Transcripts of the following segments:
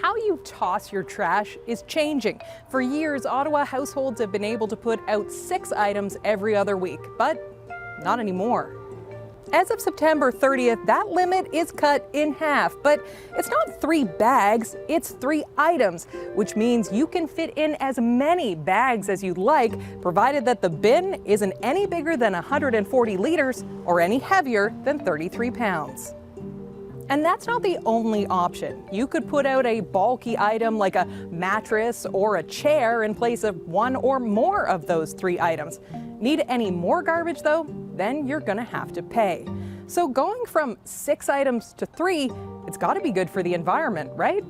How you toss your trash is changing. For years, Ottawa households have been able to put out 6 items every other week, but not anymore. As of September 30th, that limit is cut in half, but it's not 3 bags, it's 3 items, which means you can fit in as many bags as you'd like, provided that the bin isn't any bigger than 140 liters or any heavier than 33 pounds. And that's not the only option. You could put out a bulky item like a mattress or a chair in place of 1 or more of those 3 items. Need any more garbage though? Then you're gonna have to pay. So going from 6 items to 3, it's gotta be good for the environment, right?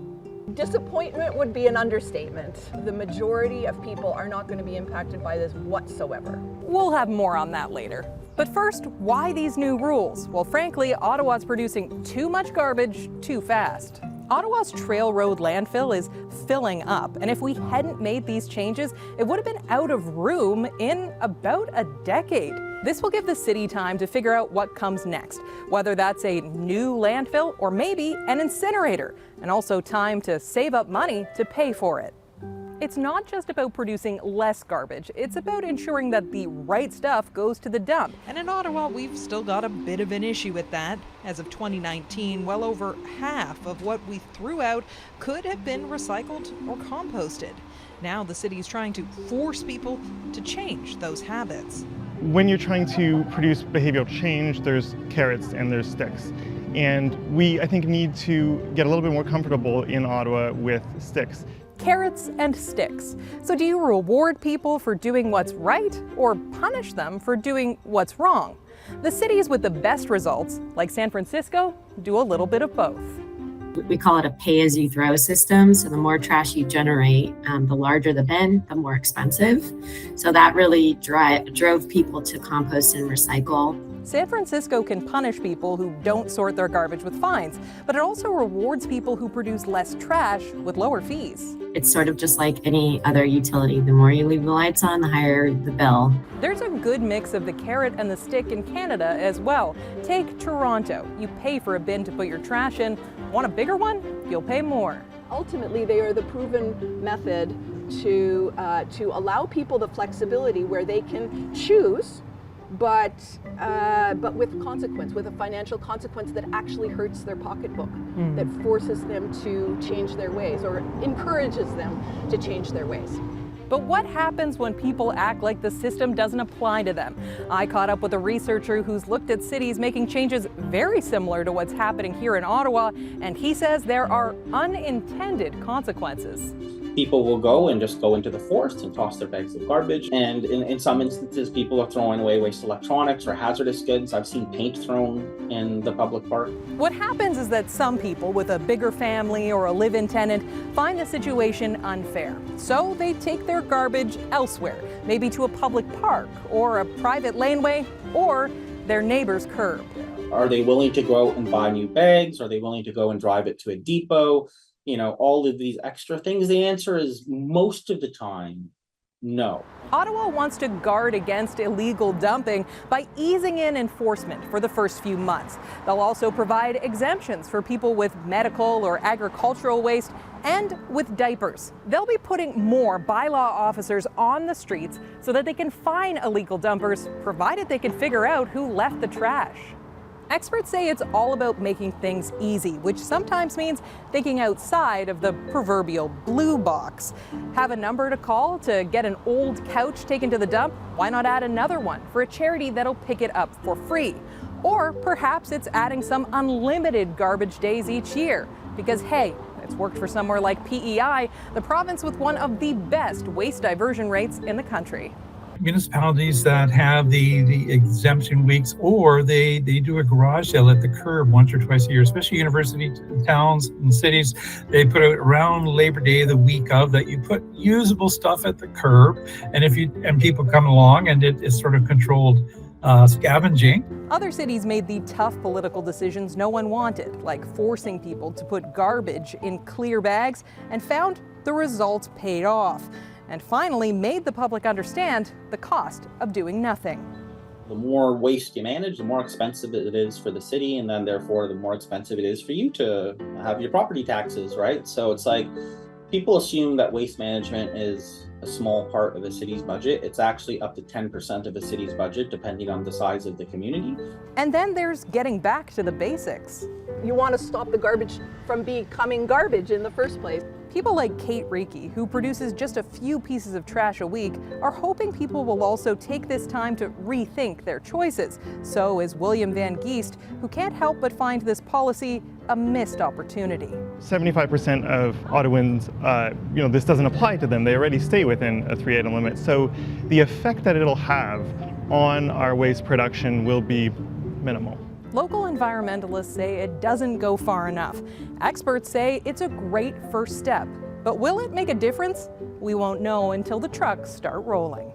Disappointment would be an understatement. The majority of people are not going to be impacted by this whatsoever. We'll have more on that later. But first, why these new rules? Well, frankly, Ottawa's producing too much garbage too fast. Ottawa's Trail Road landfill is filling up, and if we hadn't made these changes, it would have been out of room in about a decade. This will give the city time to figure out what comes next, whether that's a new landfill or maybe an incinerator, and also time to save up money to pay for it. It's not just about producing less garbage, it's about ensuring that the right stuff goes to the dump. And in Ottawa, we've still got a bit of an issue with that. As of 2019, well over half of what we threw out could have been recycled or composted. Now the city is trying to force people to change those habits. When you're trying to produce behavioral change, there's carrots and there's sticks. And we, I think, need to get a little bit more comfortable in Ottawa with sticks. Carrots and sticks. So do you reward people for doing what's right or punish them for doing what's wrong? The cities with the best results, like San Francisco, do a little bit of both. We call it a pay-as-you-throw system. So the more trash you generate, the larger the bin, the more expensive. So that really drove people to compost and recycle. San Francisco can punish people who don't sort their garbage with fines, but it also rewards people who produce less trash with lower fees. It's sort of just like any other utility. The more you leave the lights on, the higher the bill. There's a good mix of the carrot and the stick in Canada as well. Take Toronto. You pay for a bin to put your trash in. Want a bigger one? You'll pay more. Ultimately, they are the proven method to allow people the flexibility where they can choose, but with consequence, with a financial consequence that actually hurts their pocketbook, that forces them to change their ways or encourages them to change their ways. But what happens when people act like the system doesn't apply to them? I caught up with a researcher who's looked at cities making changes very similar to what's happening here in Ottawa, and he says there are unintended consequences. People will go and just go into the forest and toss their bags of garbage. And in some instances, people are throwing away waste electronics or hazardous goods. I've seen paint thrown in the public park. What happens is that some people with a bigger family or a live-in tenant find the situation unfair. So they take their garbage elsewhere, maybe to a public park or a private laneway or their neighbor's curb. Are they willing to go out and buy new bags? Are they willing to go and drive it to a depot? You know, all of these extra things? The answer is most of the time, no. Ottawa wants to guard against illegal dumping by easing in enforcement for the first few months. They'll also provide exemptions for people with medical or agricultural waste and with diapers. They'll be putting more bylaw officers on the streets so that they can fine illegal dumpers, provided they can figure out who left the trash. Experts say it's all about making things easy, which sometimes means thinking outside of the proverbial blue box. Have a number to call to get an old couch taken to the dump? Why not add another one for a charity that'll pick it up for free? Or perhaps it's adding some unlimited garbage days each year. Because hey, it's worked for somewhere like PEI, the province with one of the best waste diversion rates in the country. Municipalities that have the exemption weeks, or they do a garage sale at the curb once or twice a year, especially university towns and cities. They put it around Labor Day, the week of, that you put usable stuff at the curb, and people come along, and it's sort of controlled scavenging. Other cities made the tough political decisions no one wanted, like forcing people to put garbage in clear bags, and found the results paid off. And finally made the public understand the cost of doing nothing. The more waste you manage, the more expensive it is for the city, and then therefore the more expensive it is for you to have your property taxes, right? So it's like people assume that waste management is a small part of a city's budget. It's actually up to 10% of a city's budget, depending on the size of the community. And then there's getting back to the basics. You want to stop the garbage from becoming garbage in the first place. People like Kate Reiki, who produces just a few pieces of trash a week, are hoping people will also take this time to rethink their choices. So is William Van Geest, who can't help but find this policy a missed opportunity. 75% of Ottawans, this doesn't apply to them. They already stay within a 3-item limit. So the effect that it'll have on our waste production will be minimal. Local environmentalists say it doesn't go far enough. Experts say it's a great first step. But will it make a difference? We won't know until the trucks start rolling.